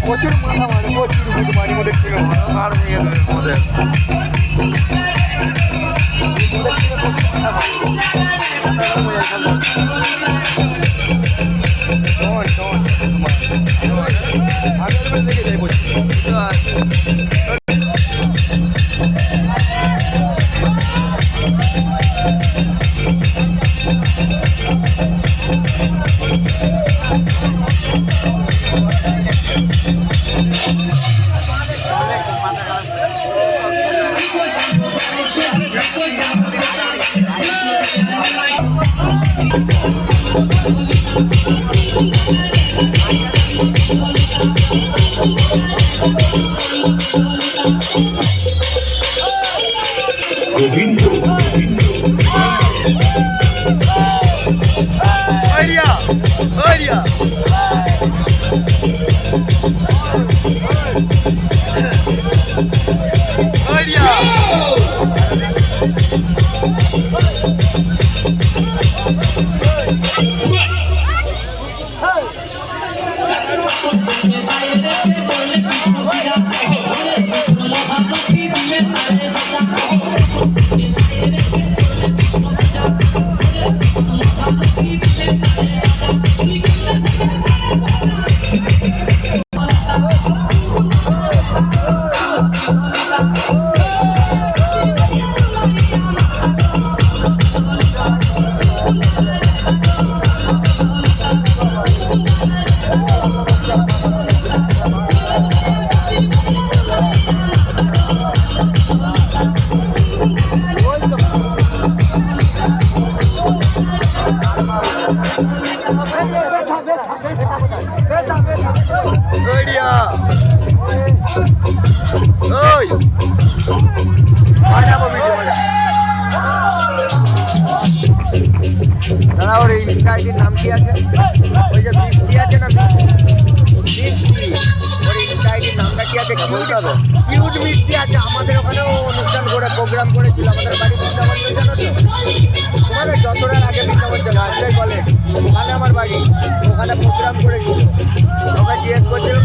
প্রচুর মাথা মানে প্রচুর বাড়ির মধ্যে থেকে আর নিয়ে মধ্যে আগের থেকে যাই বলছি দাদা ওর এই ইনস্টাআইডির নাম কি আছে? ওই যে মিষ্টি আছে না মিষ্টি, ওর ইনস্টাআইডির নামটা কি আছে? কিউট মিষ্টি আছে। আমাদের ওখানেও অনুষ্ঠান করে প্রোগ্রাম করেছিল আমাদের বাড়ি বৃন্দাবন, জানো তো? তোমাদের যতটার আগে বৃন্দাবন চলে আসলে বলে ওখানে আমার বাড়ি, ওখানে প্রোগ্রাম করেছিল। ওকে জিজ্ঞেস করছিলাম